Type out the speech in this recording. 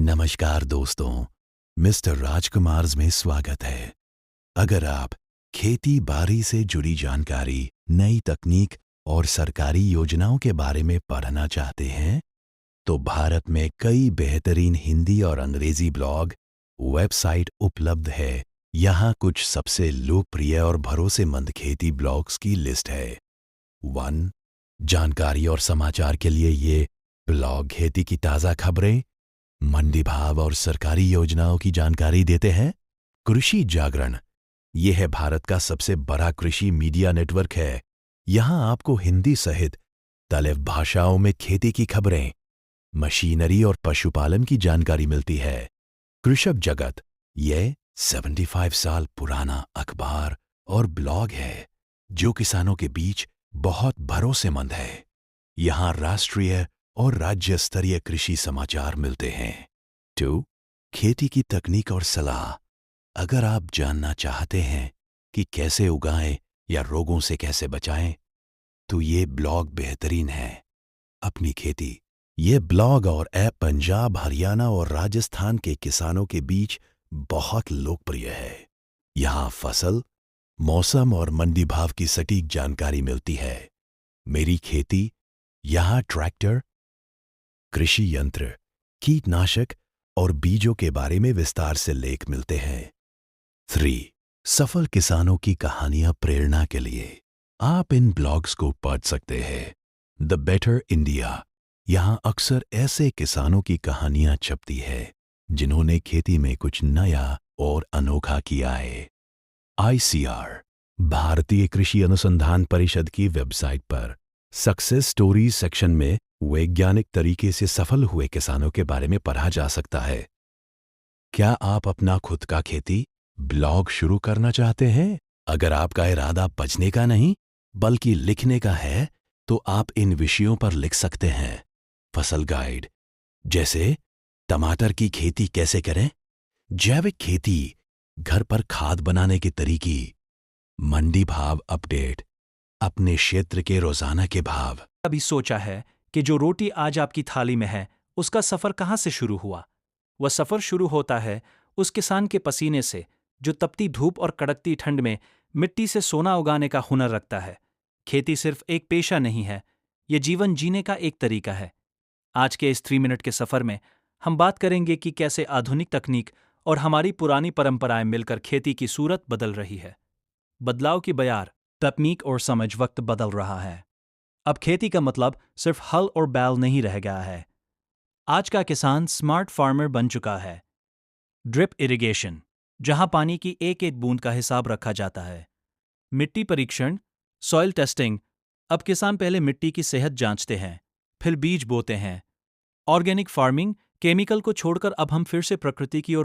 नमस्कार दोस्तों, मिस्टर राजकुमार्स में स्वागत है। अगर आप खेती बाड़ी से जुड़ी जानकारी, नई तकनीक और सरकारी योजनाओं के बारे में पढ़ना चाहते हैं, तो भारत में कई बेहतरीन हिंदी और अंग्रेजी ब्लॉग, वेबसाइट उपलब्ध है। यहाँ कुछ सबसे लोकप्रिय और भरोसेमंद खेती ब्लॉग्स की लिस्ट है। 1. जानकारी और समाचार के लिए ये ब्लॉग खेती की ताज़ा खबरें, मंडी भाव और सरकारी योजनाओं की जानकारी देते हैं। कृषि जागरण, यह है भारत का सबसे बड़ा कृषि मीडिया नेटवर्क है। यहां आपको हिंदी सहित तलेव भाषाओं में खेती की खबरें, मशीनरी और पशुपालन की जानकारी मिलती है। कृषक जगत, यह 75 साल पुराना अखबार और ब्लॉग है जो किसानों के बीच बहुत भरोसेमंद है। यहां राष्ट्रीय और राज्य स्तरीय कृषि समाचार मिलते हैं। 2. खेती की तकनीक और सलाह, अगर आप जानना चाहते हैं कि कैसे उगाएं या रोगों से कैसे बचाएं, तो ये ब्लॉग बेहतरीन है। अपनी खेती, ये ब्लॉग और ऐप पंजाब, हरियाणा और राजस्थान के किसानों के बीच बहुत लोकप्रिय है। यहाँ फसल, मौसम और मंडी भाव की सटीक जानकारी मिलती है। मेरी खेती, यहाँ ट्रैक्टर, कृषि यंत्र, कीटनाशक और बीजों के बारे में विस्तार से लेख मिलते हैं। 3. सफल किसानों की कहानियां प्रेरणा के लिए, आप इन ब्लॉग्स को पढ़ सकते हैं। द बेटर इंडिया, यहां अक्सर ऐसे किसानों की कहानियां छपती है जिन्होंने खेती में कुछ नया और अनोखा किया है। ICR, भारतीय कृषि अनुसंधान परिषद की वेबसाइट पर सक्सेस स्टोरीज सेक्शन में वैज्ञानिक तरीके से सफल हुए किसानों के बारे में पढ़ा जा सकता है। क्या आप अपना खुद का खेती ब्लॉग शुरू करना चाहते हैं? अगर आपका इरादा बचने का नहीं बल्कि लिखने का है, तो आप इन विषयों पर लिख सकते हैं। फसल गाइड, जैसे टमाटर की खेती कैसे करें, जैविक खेती, घर पर खाद बनाने के तरीके, मंडी भाव अपडेट, अपने क्षेत्र के रोजाना के भाव। कभी सोचा है कि जो रोटी आज आपकी थाली में है, उसका सफर कहाँ से शुरू हुआ? वह सफर शुरू होता है उस किसान के पसीने से, जो तपती धूप और कड़कती ठंड में मिट्टी से सोना उगाने का हुनर रखता है। खेती सिर्फ एक पेशा नहीं है, यह जीवन जीने का एक तरीका है। आज के इस 3 मिनट के सफर में हम बात करेंगे कि कैसे आधुनिक तकनीक और हमारी पुरानी परंपराएं मिलकर खेती की सूरत बदल रही है। बदलाव की बयार, तकनीक और समझ वक्त बदल रहा है। अब खेती का मतलब सिर्फ हल और बैल नहीं रह गया है। आज का किसान स्मार्ट फार्मर बन चुका है। ड्रिप इरिगेशन, जहां पानी की एक एक बूंद का हिसाब रखा जाता है। मिट्टी परीक्षण, सॉइल टेस्टिंग, अब किसान पहले मिट्टी की सेहत जांचते हैं, फिर बीज बोते हैं। ऑर्गेनिक फार्मिंग, केमिकल को छोड़कर अब हम फिर से प्रकृति की ओर